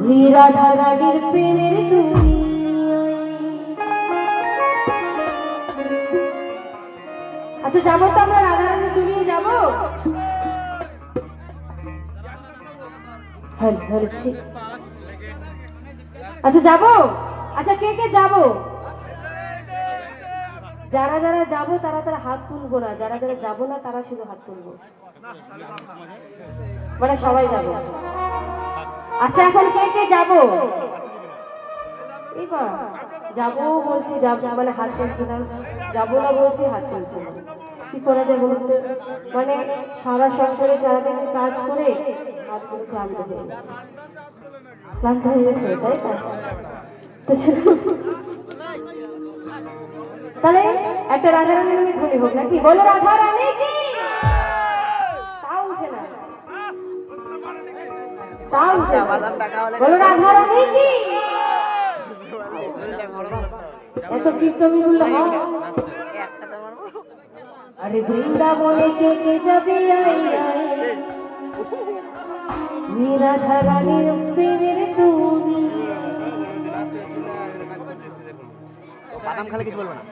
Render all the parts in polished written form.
ওই রাধা রানীর প্রেমের দুনিয়ায়। আচ্ছা যাবো তো আমরা রাধা রানীর দুনিয়ায় যাবো। আচ্ছা যাবো। আচ্ছা কে কে যাবো? যারা যারা যাবো তারা তারা হাত তুলবো না, যারা যারা যাবো না তারা শুধু হাত তুলবো, মানে সবাই যাবো। আচ্ছা এখন কে কে যাবো? এবার যাবো বলছি, যাবো মানে হাত তুলছি না, যাবো না বলছি হাত তুলছি না। কি করা যায় বলুন তো? মানে সারা সংসারে সারাদিন কাজ করে হাত তুলে ক্লান্ত হয়ে গেছে, ক্লান্ত হয়ে গেছে, তাই না? তাহলে একটা রাধা রানীর ধ্বনি হোক নাকি? বলো রাধা রানী কি? তাও উঠে না, তাও উঠে না। বলো রাধা রানী কি? এত কীর্তনী বললে হয়? আরে বৃন্দাবনে কে কে যাবে আই আই, রাধা রানীর প্রেমের তুমি। বাদাম খালে কিছু বলবো না।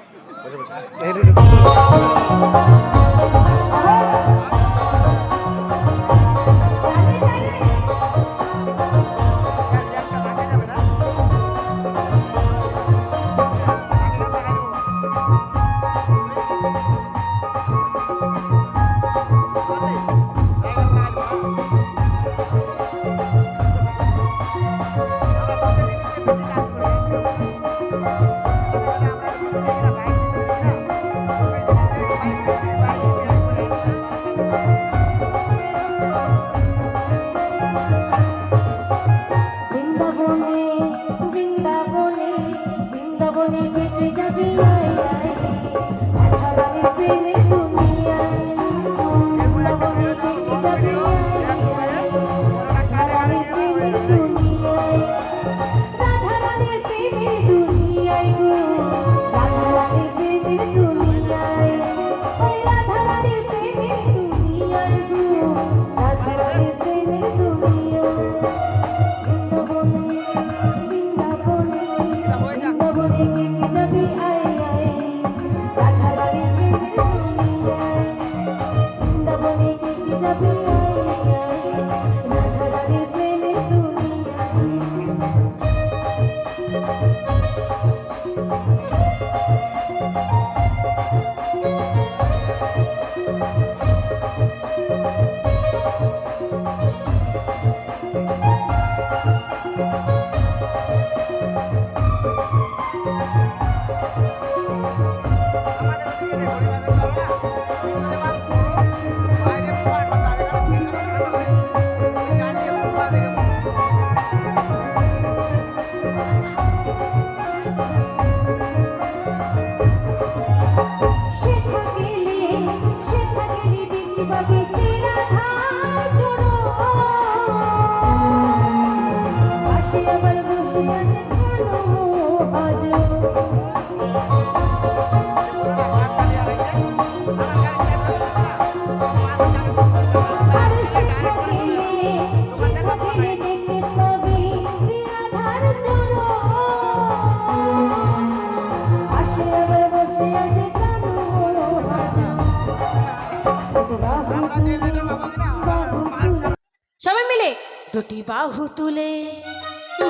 সবাই মিলে দুটি বাহু তুলে,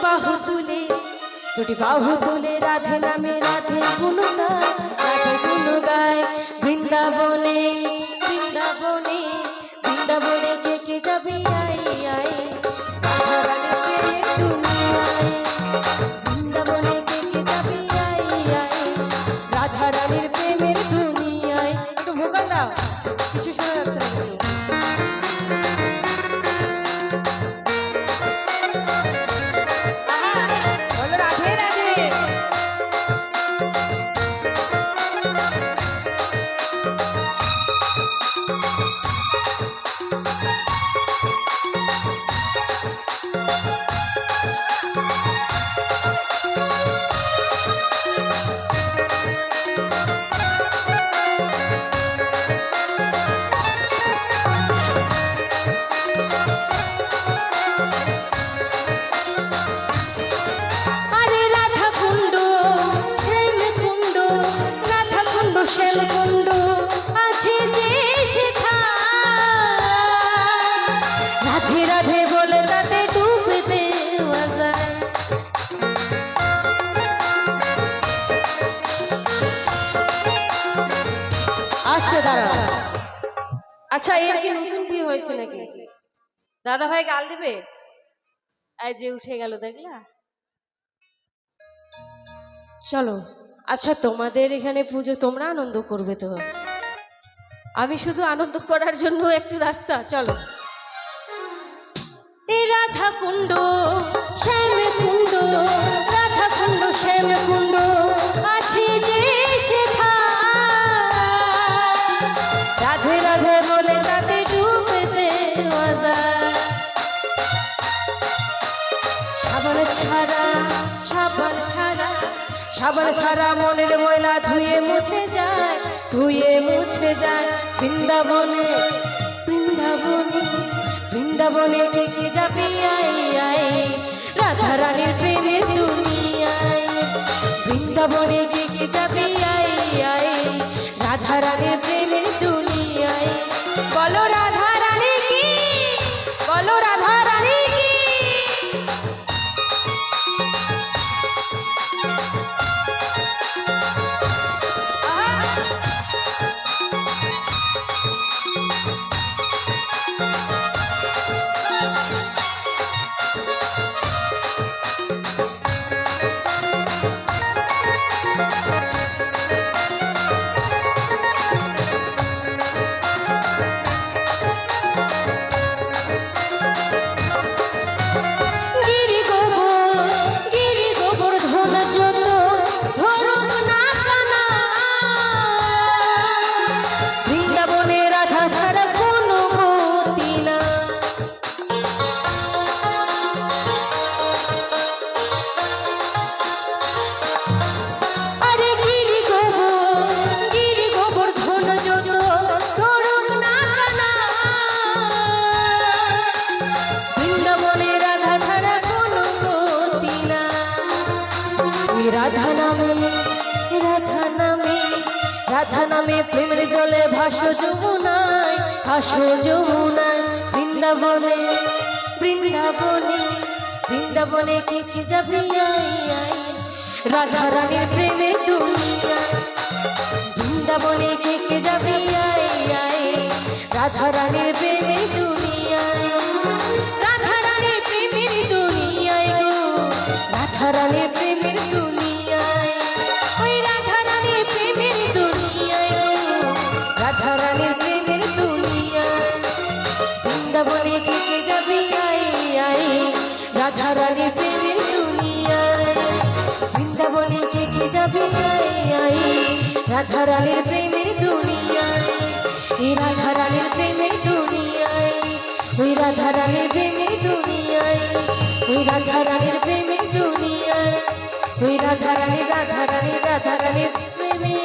বাহু তুলে, দুটি বাহু তুলে রাধে নামে রাধে গুণগায়, রাধে গুণগায়। বৃন্দাবনে বৃন্দাবনে বৃন্দাবনে কে কে যাবে আই আই, রাধা রানীর প্রেমের দুনিয়ায়। বৃন্দাবনে কে কে যাবে আই আই, রাধা রানীর প্রেমের দুনিয়ায়। একটু ভোকাল দাও, কিছু শোনা যাচ্ছে না কিন্তু। আচ্ছা, এর কি নতুন বিয়ে হয়েছে নাকি? দাদা ভাই গাল দিবে? এই যে উঠে গেল, দেখলা? চলো, আচ্ছা তোমাদের এখানে পুজো, তোমরা আনন্দ করবে তো? আমি শুধু আনন্দ করার জন্য একটু রাস্তা, চলো। এ রাধা কুণ্ড, শ্যাম কুণ্ড, রাধা কুণ্ড, শ্যাম কুণ্ড আছে যে সেথায়, রাধে রাধে বলে তাতে ডুবতে মজা। সাবান ছাড়া, সাবান ছাড়া, সাবান ছাড়া মনের ময়লা ধুয়ে মুছে যায়, ধুয়ে মুছে যায়। বৃন্দাবনে, বৃন্দাবনে, বৃন্দাবনে কে যাবি আই আই, রাধা রানীর প্রেমের দুনিয়ায়। বৃন্দাবনে কে যাবি আই আই, রাধা রানীর প্রেমের দুনিয়ায়। বলো রাধা রানী কি, বলো রাধা রানী কি। গিরি গোবর, গিরি গোবর্ধন যত ধরুক না কানা, বৃন্দাবনে রাধা ছাড়া কোনো গতি না। আরে গিরি গোবর, গিরি গোবর্ধন যত ধরুক না কানা, বৃন্দাবনে রাধা ছাড়া কোনো গতি না। এই রাধা নামে, রাধা নামে, রাধা নামে প্রেমের জলে ভাসো যমুনায়, ভাসো যমুনায়। বৃন্দাবনে, বৃন্দাবনে, বৃন্দাবনে কে যাবি আই আই, রাধা রানীর প্রেমের দুনিয়ায়। বৃন্দাবনে কে যাবি আই আই, রাধা রানীর প্রেমের দুনিয়ায়। রাধা রানীর প্রেমের দুনিয়ায় গো, রাধা রানীর প্রেমের দুনিয়ায়। ওই রাধা রানীর প্রেমের দুনিয়ায় গো, রাধা রানীর প্রেমের দুনিয়ায়। বৃন্দাবনে কে যাবি আই আই, রাধা রানীর প্রেমের দুনিয়ায়। বৃন্দাবনে কে যাবি আই আই, রাধা রানীর প্রেমের দুনিয়ায়। এই রাধা রানীর প্রেমের দুনিয়ায়, ওই রাধা রানীর প্রেমের দুনিয়ায়, ওই রাধা রানীর প্রেমের দুনিয়ায়, ওই রাধা রানী, রাধা রানী, রাধা রানীর প্রেমে।